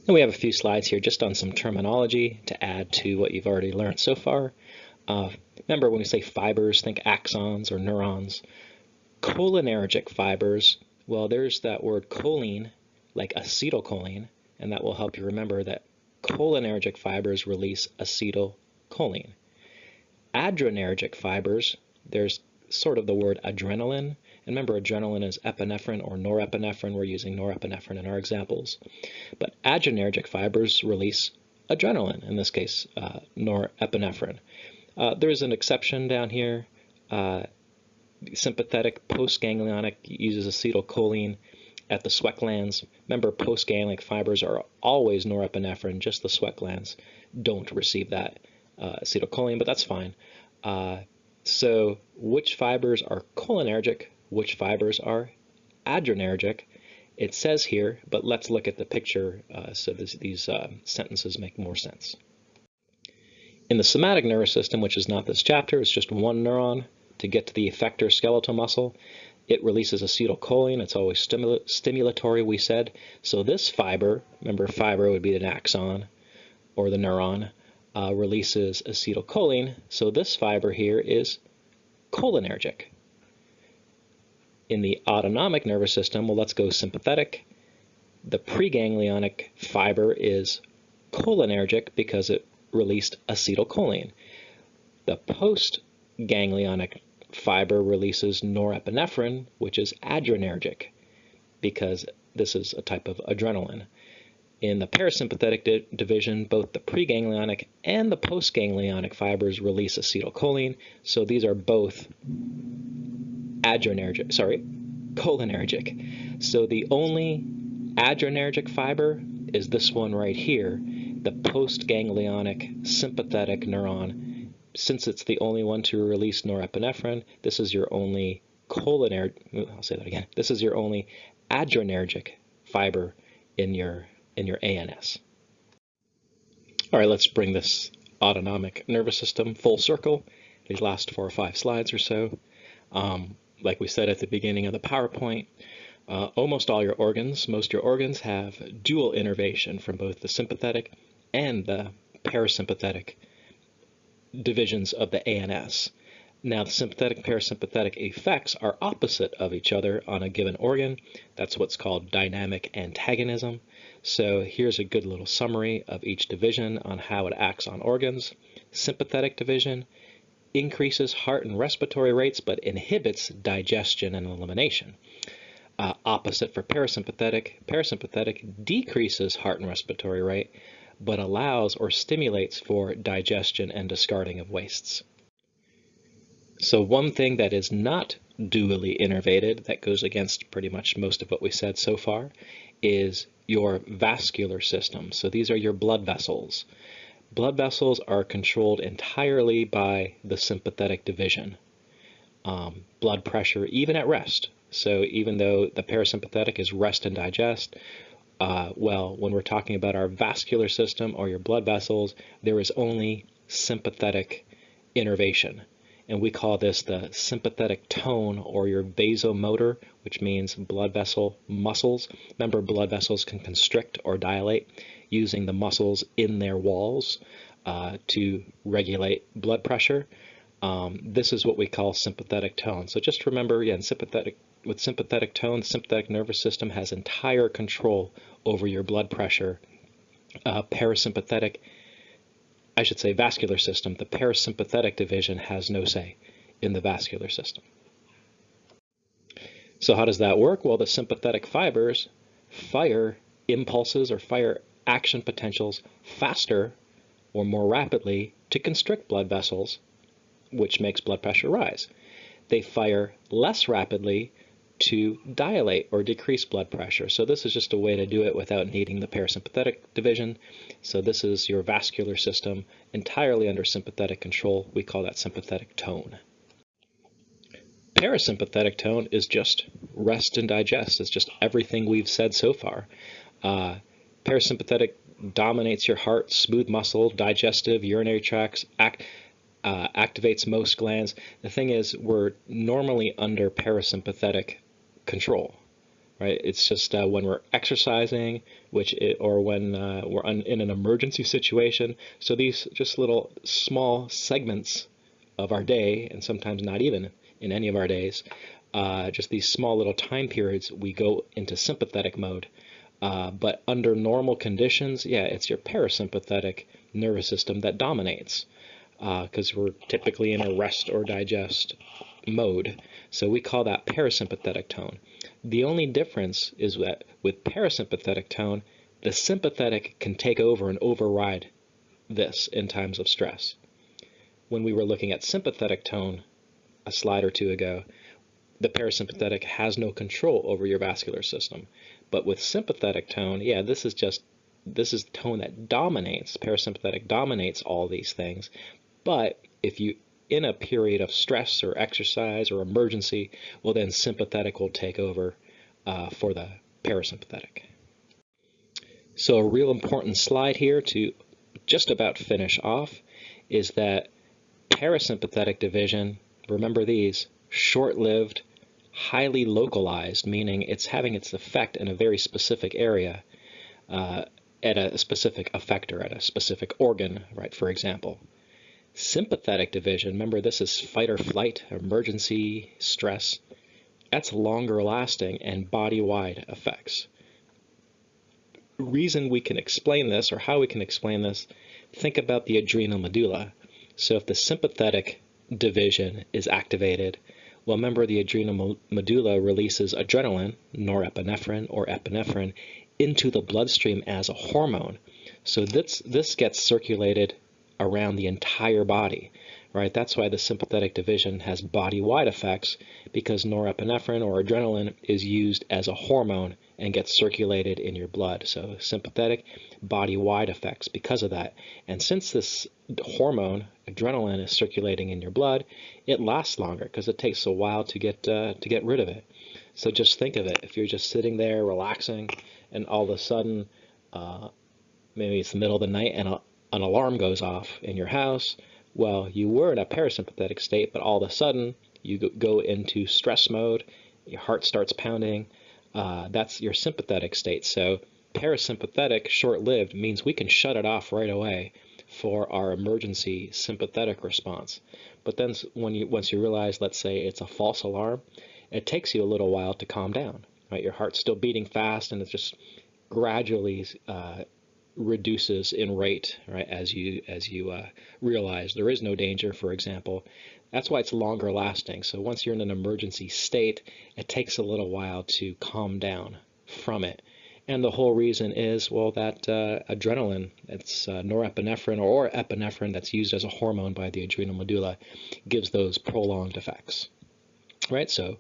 And we have a few slides here just on some terminology to add to what you've already learned so far. Remember, when we say fibers, think axons or neurons. Cholinergic fibers, well, there's that word choline, like acetylcholine, and that will help you remember that cholinergic fibers release acetylcholine. Adrenergic fibers, there's sort of the word adrenaline. And remember, adrenaline is epinephrine or norepinephrine. We're using norepinephrine in our examples. But adrenergic fibers release adrenaline, in this case, norepinephrine. There's an exception down here. Sympathetic postganglionic uses acetylcholine at the sweat glands. Remember, postganglionic fibers are always norepinephrine, just the sweat glands don't receive that acetylcholine, but that's fine. So which fibers are cholinergic, which fibers are adrenergic? It says here, but let's look at the picture so these sentences make more sense. In the somatic nervous system, which is not this chapter, it's just one neuron. To get to the effector skeletal muscle, it releases acetylcholine. It's always stimulatory, we said. So this fiber, remember fiber would be an axon or the neuron, releases acetylcholine. So this fiber here is cholinergic. In the autonomic nervous system, well, let's go sympathetic. The preganglionic fiber is cholinergic because it released acetylcholine. The postganglionic fiber releases norepinephrine, which is adrenergic, because this is a type of adrenaline. In the parasympathetic division, both the preganglionic and the postganglionic fibers release acetylcholine, so these are both cholinergic. So the only adrenergic fiber is this one right here, the postganglionic sympathetic neuron. Since it's the only one to release norepinephrine, this is your only This is your only adrenergic fiber in your ANS. All right, let's bring this autonomic nervous system full circle. These last 4 or 5 slides or so. Like we said at the beginning of the PowerPoint, most your organs have dual innervation from both the sympathetic and the parasympathetic divisions of the ANS. Now, the sympathetic parasympathetic effects are opposite of each other on a given organ. That's what's called dynamic antagonism. So here's a good little summary of each division on how it acts on organs. Sympathetic division increases heart and respiratory rates but inhibits digestion and elimination. Opposite for parasympathetic. Parasympathetic decreases heart and respiratory rate but allows or stimulates for digestion and discarding of wastes. So one thing that is not dually innervated, that goes against pretty much most of what we said so far, is your vascular system. So these are your blood vessels. Blood vessels are controlled entirely by the sympathetic division. Blood pressure, even at rest. So even though the parasympathetic is rest and digest, when we're talking about our vascular system or your blood vessels, there is only sympathetic innervation. And we call this the sympathetic tone or your vasomotor, which means blood vessel muscles. Remember, blood vessels can constrict or dilate using the muscles in their walls to regulate blood pressure. This is what we call sympathetic tone. So just remember, with sympathetic tone, the sympathetic nervous system has entire control over your blood pressure. Vascular system, the parasympathetic division has no say in the vascular system. So how does that work? Well, the sympathetic fibers fire impulses or fire action potentials faster or more rapidly to constrict blood vessels, which makes blood pressure rise. They fire less rapidly to dilate or decrease blood pressure. So this is just a way to do it without needing the parasympathetic division. So this is your vascular system entirely under sympathetic control. We call that sympathetic tone. Parasympathetic tone is just rest and digest. It's just everything we've said so far. Parasympathetic dominates your heart, smooth muscle, digestive, urinary tracts, activates most glands. The thing is, we're normally under parasympathetic control. right? It's just when we're exercising, or when we're in an emergency situation. So these just little small segments of our day, and sometimes not even in any of our days, just these small little time periods, we go into sympathetic mode. But under normal conditions, yeah, it's your parasympathetic nervous system that dominates, because we're typically in a rest or digest mode. So we call that parasympathetic tone. The only difference is that with parasympathetic tone, the sympathetic can take over and override this in times of stress. When we were looking at sympathetic tone a slide or two ago, the parasympathetic has no control over your vascular system. But with sympathetic tone, yeah, this is tone that dominates. Parasympathetic dominates all these things. But if you in a period of stress or exercise or emergency, well, then sympathetic will take over for the parasympathetic. So a real important slide here to just about finish off is that parasympathetic division, remember these, short-lived, highly localized, meaning it's having its effect in a very specific area, at a specific effector, at a specific organ, right, for example. Sympathetic division, remember this is fight or flight, emergency, stress. That's longer lasting and body-wide effects. Reason we can explain this, or how we can explain this, think about the adrenal medulla. So if the sympathetic division is activated, well, remember the adrenal medulla releases adrenaline, norepinephrine or epinephrine, into the bloodstream as a hormone. So this gets circulated around the entire body, right? That's why the sympathetic division has body-wide effects, because norepinephrine or adrenaline is used as a hormone and gets circulated in your blood. So sympathetic, body-wide effects because of that. And since this hormone, adrenaline, is circulating in your blood, it lasts longer because it takes a while to get rid of it. So just think of it. If you're just sitting there relaxing and all of a sudden, maybe it's the middle of the night and an alarm goes off in your house, well, you were in a parasympathetic state, but all of a sudden you go into stress mode, your heart starts pounding. That's your sympathetic state. So parasympathetic, short-lived, means we can shut it off right away for our emergency sympathetic response. But then once you realize, let's say it's a false alarm, it takes you a little while to calm down, right? Your heart's still beating fast, and it just gradually reduces in rate, right, as you realize there is no danger, for example. That's why it's longer lasting. So once you're in an emergency state, it takes a little while to calm down from it. And the whole reason is, well, that adrenaline, it's norepinephrine or epinephrine that's used as a hormone by the adrenal medulla, gives those prolonged effects, right? So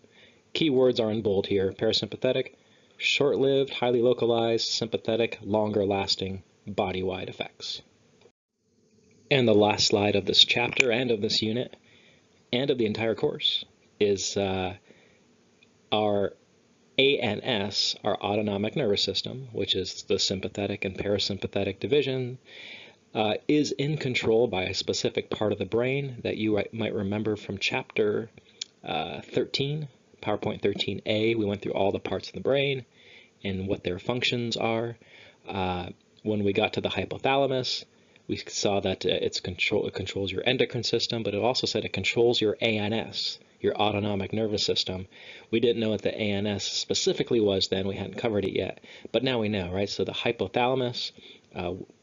key words are in bold here: parasympathetic, short-lived, highly localized; sympathetic, longer-lasting, body-wide effects. And the last slide of this chapter and of this unit and of the entire course is our ANS, our autonomic nervous system, which is the sympathetic and parasympathetic division, is in control by a specific part of the brain that you might remember from chapter 13, PowerPoint 13A. We went through all the parts of the brain and what their functions are. When we got to the hypothalamus, we saw that it controls your endocrine system, but it also said it controls your ANS, your autonomic nervous system. We didn't know what the ANS specifically was then. We hadn't covered it yet, but now we know, right? So the hypothalamus,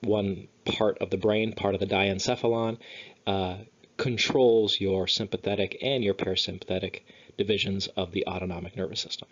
one part of the brain, part of the diencephalon, controls your sympathetic and your parasympathetic divisions of the autonomic nervous system.